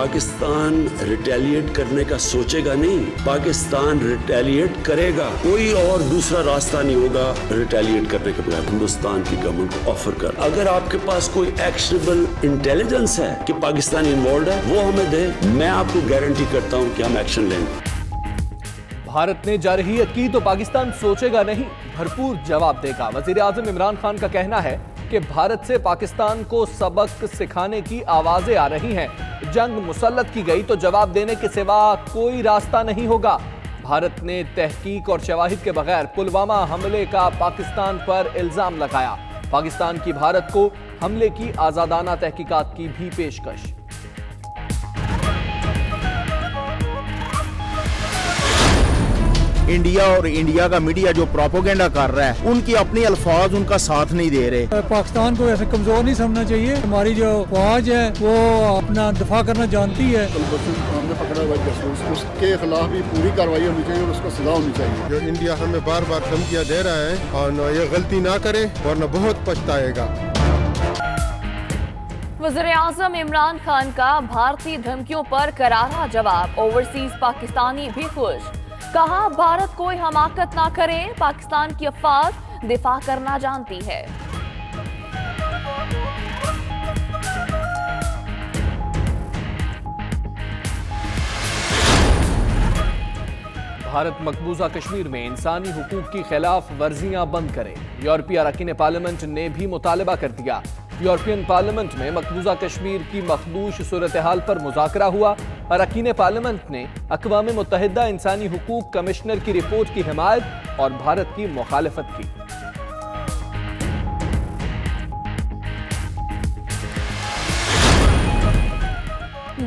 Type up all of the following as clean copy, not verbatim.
Pakistan retaliate करने का सोचेगा नहीं, पाकिस्तान रिटेलिएट करेगा। कोई और दूसरा रास्ता नहीं होगा रिटेलिएट करने के बगैर। हिंदुस्तान की गवर्नमेंट को ऑफर कर, अगर आपके पास कोई एक्शनेबल इंटेलिजेंस है कि पाकिस्तान इन्वॉल्व है, वो हमें दे, मैं आपको गारंटी करता हूं कि हम एक्शन लेंगे। भारत ने जारहियत की तो पाकिस्तान सोचेगा नहीं, भरपूर जवाब देगा। वजीर आजम इमरान खान का कहना है कि भारत से पाकिस्तान को सबक सिखाने की आवाजें आ रही हैं। जंग मुसल्लत की गई तो जवाब देने के सिवा कोई रास्ता नहीं होगा। भारत ने तहकीक और शवाहिद के बगैर पुलवामा हमले का पाकिस्तान पर इल्जाम लगाया। पाकिस्तान की भारत को हमले की आजादाना तहकीकात की भी पेशकश। इंडिया और इंडिया का मीडिया जो प्रोपोगेंडा कर रहा है, उनकी अपनी अल्फाज उनका साथ नहीं दे रहे। पाकिस्तान को ऐसे कमजोर नहीं समझना चाहिए। हमारी जो फौज है वो अपना दफा करना जानती है। हमने पकड़ा हुआ जासूस, उसके खिलाफ भी पूरी कार्रवाई होनी चाहिए और उसको सजा होनी चाहिए। जो इंडिया हमें बार बार धमकियां दे रहा है और ये गलती ना करे वरना बहुत पछताएगा। वज़ीर आज़म इमरान खान का भारतीय धमकियों पर करारा जवाब। ओवरसीज पाकिस्तानी भी खुश, कहा भारत कोई हमाकत ना करे, पाकिस्तान की अफवाज दिफा करना जानती है। भारत मकबूजा कश्मीर में इंसानी हुकूक की खिलाफ वर्जियां बंद करे, यूरोपीय अरकान पार्लियामेंट ने भी मुतालबा कर दिया। यूरोपियन पार्लियामेंट में मकबूजा कश्मीर की मखदूश सूरत हाल पर मुज़ाकरा हुआ। अरकान पार्लियामेंट ने अक़वाम मुत्तहिदा इंसानी हुकूक कमिश्नर की रिपोर्ट की हिमायत और भारत की मुखालफत की।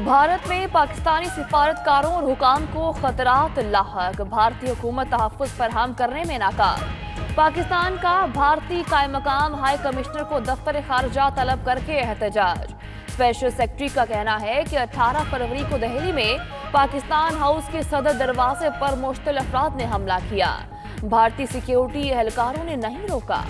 भारत में पाकिस्तानी सिफारतकारों और हुकाम को खतरात लाहक, भारतीय हुकूमत तहफ़्फ़ुज़ फराहम करने में नाकाम। पाकिस्तान का भारतीय कायम मकाम हाई कमिश्नर को दफ्तर खारजा तलब करके एहतजाज। स्पेशल सेक्रेटरी का कहना है कि 18 फरवरी को दिल्ली में पाकिस्तान हाउस के सदर दरवाजे पर मुश्तिल अफराद ने हमला किया। भारतीय सिक्योरिटी एहलकारों ने नहीं रोका।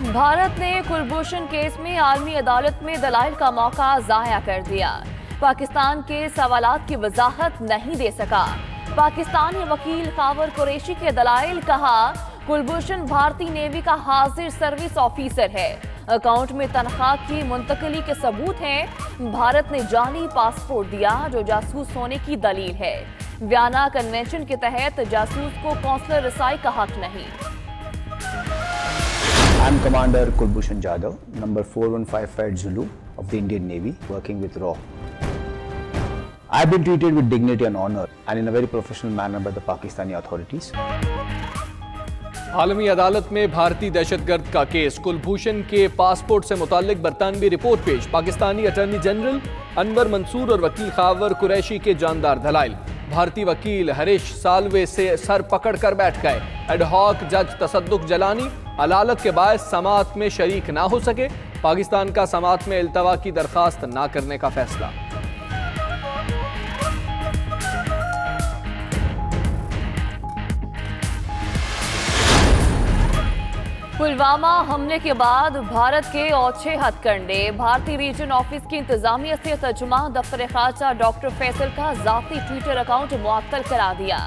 भारत ने कुलभूषण केस में आलमी अदालत में दलाइल का मौका जाया कर दिया। पाकिस्तान के सवालात की वजाहत नहीं दे सका। पाकिस्तानी वकील खावर कुरैशी के दलाइल, कहा कुलभूषण भारतीय नेवी का हाजिर सर्विस ऑफिसर है, अकाउंट में तनख्वाह की मुंतकली के सबूत हैं। भारत ने जाली पासपोर्ट दिया जो जासूस होने की दलील है। वियना कन्वेंशन के तहत जासूस को कौंसलर रसाई का हक नहीं। I am Commander Kulbhushan Jadhav, number 4155 Zulu of the Indian Navy, working with RAW. I have been treated with dignity and honor and in a very professional manner by the Pakistani authorities. आलमी अदालत में भारतीय दहशतगर्द का case, Kulbhushan के passport से मुताल्लिक बरतानवी report पेश। Pakistani attorney general Anwar Mansoor और वकील खावर कुरैशी के जानदार दलाइल। भारतीय वकील हरीश सालवे से सर पकड़ कर बैठ गए। एडहॉक जज तसद्दुक जलानी अदालत के बायस समाअत में शरीक ना हो सके। पाकिस्तान का समाअत में इल्तवा की दरखास्त ना करने का फैसला। पुलवामा हमले के बाद भारत के औछे हथकंडे। भारतीय रीजन ऑफिस की इंतजामिया से तर्जुमा दफ्तर खारजा डॉक्टर फैसल का जाती ट्विटर अकाउंट मुअत्तल करा दिया।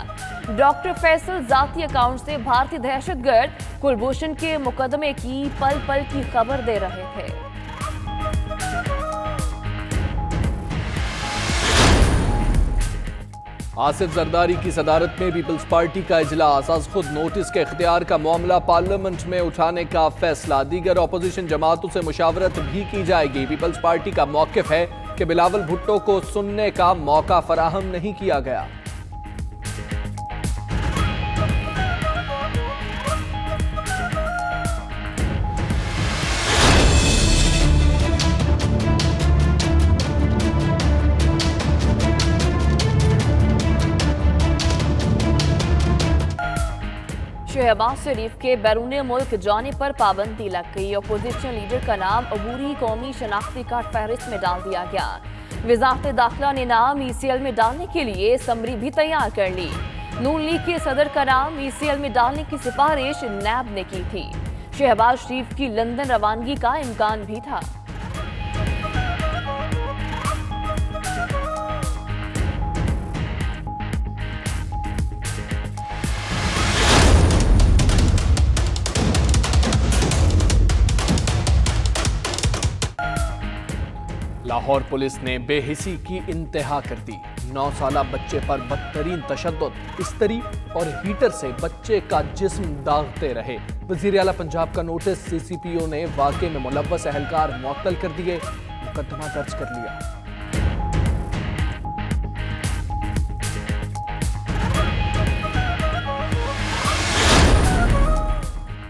डॉक्टर फैसल जाती अकाउंट से भारतीय दहशतगर्द कुलभूषण के मुकदमे की पल पल की खबर दे रहे थे। आसिफ जरदारी की सदारत में पीपल्स पार्टी का इजलास। आज खुद नोटिस के इख्तियार का मामला पार्लियामेंट में उठाने का फैसला। दीगर अपोजिशन जमातों से मुशावरत भी की जाएगी। पीपल्स पार्टी का मौक़िफ़ है कि बिलावल भुट्टो को सुनने का मौका फराहम नहीं किया गया। शहबाज शरीफ के बैरून मुल्क जाने पर पाबंदी लग गई। अपोजिशन लीडर का नाम अबूरी कौमी शनाख्ती कार्ड फहरिस्त में डाल दिया गया। वजारत दाखिला ने नाम ECL में डालने के लिए समरी भी तैयार कर ली। नून लीग के सदर का नाम ECL में डालने की सिफारिश नैब ने की थी। शहबाज शरीफ की लंदन रवानगी का इम्कान भी था। लाहौर पुलिस ने बेहिसी की इंतहा कर दी। 9 साला बच्चे पर बदतरीन तशद्दुद, इस्तरी और हीटर से बच्चे का जिस्म दागते रहे। वजीर आला पंजाब का नोटिस, CCPO ने वाकये में मुलव्वस एहलकार मुअत्तल कर दिए, मुकदमा दर्ज कर लिया।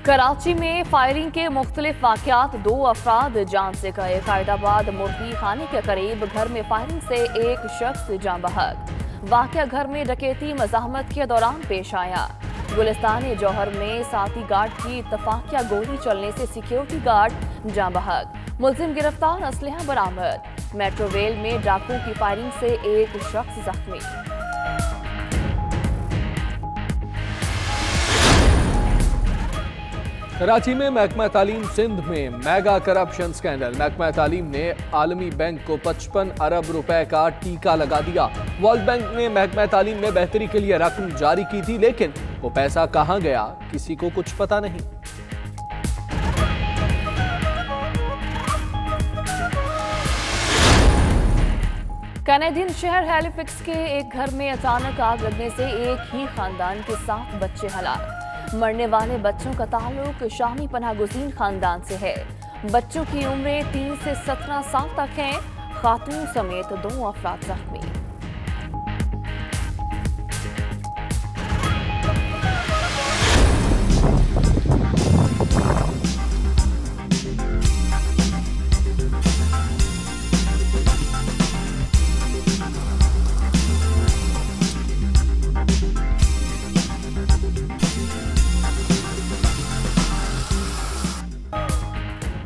कराची में फायरिंग के मुख्तलिफ वाक़यात, 2 अफराद जान से गए। फैदाबाद मुर्गी खाने के करीब घर में फायरिंग से एक शख्स जान बहक। वाक़या घर में डकैती मज़ाहमत के दौरान पेश आया। गुलिस्तान जौहर में साथी गार्ड की इत्तफाकिया गोली चलने से सिक्योरिटी गार्ड जान बहक। मुलजिम गिरफ्तार, असलहा बरामद। मेट्रो रेल में डाकुओं की फायरिंग से एक शख्स जख्मी। कराची में महकमा तालीम सिंध में मेगा करप्शन स्कैंडल। महकमा तालीम ने आलमी बैंक को 55 अरब रुपए का टीका लगा दिया। वर्ल्ड बैंक ने महकमा तालीम में बेहतरी के लिए रकम जारी की थी, लेकिन वो पैसा कहां गया किसी को कुछ पता नहीं। कैनेडियन शहर हैलिफैक्स के एक घर में अचानक आग लगने से एक ही खानदान के 7 बच्चे हलाक। मरने वाले बच्चों का ताल्लुक शामी पनाहगुज़ीन खानदान से है। बच्चों की उम्रें 3 से 17 साल तक हैं। खातून समेत 2 अफराद जख्मी।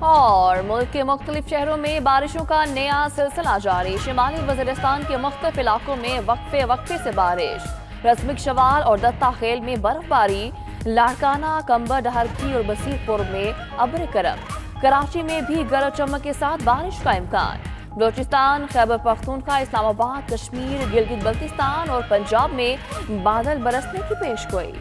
और मुल्क के मुख्तलिफ शहरों में बारिशों का नया सिलसिला जारी। शिमाली वज़ीरिस्तान के मुख्तलिफ इलाकों में वक्फे वक्फे से बारिश। रस्मिक शवाल और दत्ता खेल में बर्फबारी। लाड़काना, कंबर, डहरकी और बसीरपुर में अब्र करम। कराची में भी गरज चमक के साथ बारिश का इम्कान। बलोचिस्तान, खैबर पख्तूनख्वा, इस्लामाबाद, कश्मीर, गिलगित बल्तिस्तान और पंजाब में बादल बरसने की पेशगोई।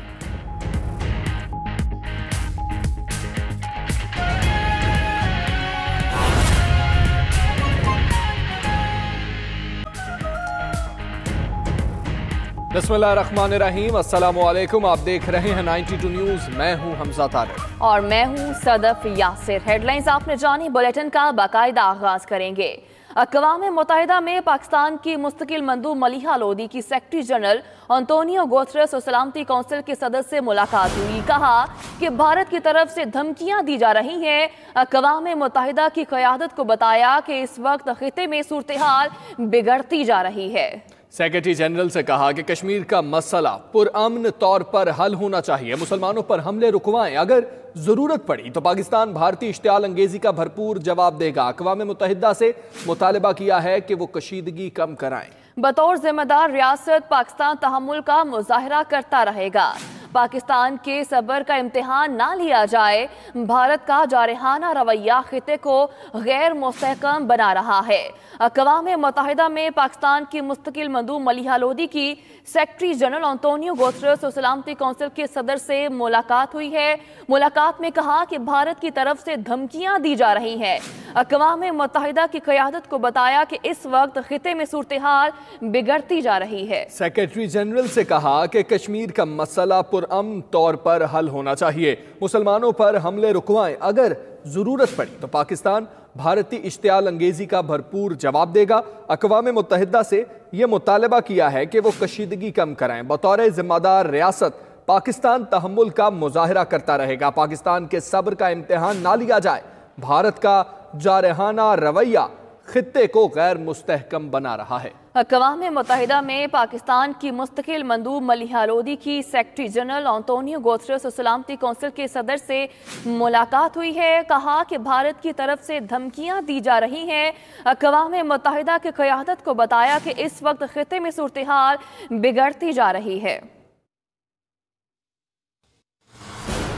बिस्मिल्लाहिर्रहमानिर्रहीम, अस्सलाम वालेकुम। आप देख रहे हैं 92 न्यूज़। मैं हूं हमजा तारिक और मैं हूं सदफ यासिर। हेडलाइंस आपने जानी, बुलेटिन का बाकायदा आगाज करेंगे। अक़वाम मुत्तहिदा में पाकिस्तान की मुस्तकिल मंदूब मलिहा लोदी की सेक्रेटरी जनरल अंतोनियो गुतेरेस और सलामती कौंसिल के सदस्य से मुलाकात हुई। कहा कि भारत की तरफ से धमकियां दी जा रही हैं। अक़वाम मुत्तहिदा की क़यादत को बताया कि इस वक्त खिते में सूरत हाल बिगड़ती जा रही है। सेक्रेटरी जनरल से कहा कि कश्मीर का मसला पुरअमन तौर पर हल होना चाहिए। मुसलमानों पर हमले रुकवाएं, अगर जरूरत पड़ी तो पाकिस्तान भारतीय इश्तियाल अंगेजी का भरपूर जवाब देगा। अक़वाम मुत्तहिदा से मुतालबा किया है कि वो कशीदगी कम कराएं। बतौर जिम्मेदार रियासत पाकिस्तान तहम्मुल का मुजाहरा करता रहेगा। पाकिस्तान के सब्र का इम्तिहान ना लिया जाए। भारत का जारहाना रवैया खिते को गैर मुस्तहकम बना रहा है। अक़वाम मुत्तहिदा में पाकिस्तान की मुस्तकिल मंदूब मलिहा लोदी की सेक्रेटरी जनरल अंतोनियो गुतेरेस और सलामती कौंसिल के सदर से मुलाकात हुई है। मुलाकात में कहा कि भारत की तरफ से धमकियां दी जा रही हैं। अक़वाम मुत्तहिदा की क़यादत को बताया कि इस वक्त खिते में सूरत हाल बिगड़ती जा रही है। सेक्रेटरी जनरल से कहा कि कश्मीर का मसला पुरअमन तौर पर हल होना चाहिए। मुसलमानों पर हमले रुकवाएं, अगर जरूरत पड़ी तो पाकिस्तान भारतीय इश्तियाल अंगेजी का भरपूर जवाब देगा। अक़वाम मुत्तहिदा से यह मुतालबा किया है कि वो कशीदगी कम कराएं। बतौर जिम्मेदार रियासत पाकिस्तान तहम्मुल का मुजाहरा करता रहेगा। पाकिस्तान के सब्र का इम्तिहान ना लिया जाए। भारत का जारहाना रवैया खित्ते को गैर मुस्तहकम बना रहा है। अक़वाम मुत्तहिदा में पाकिस्तान की मुस्तकिल मंदूब मलिहा लोदी की सेक्रेटरी जनरल एंटोनियो गुतेरेस और सलामती कौंसिल के सदर से मुलाकात हुई है। कहा कि भारत की तरफ से धमकियां दी जा रही हैं। अक़वाम मुत्तहिदा की क़यादत को बताया कि इस वक्त खित्ते में सूरत हाल बिगड़ती जा रही है।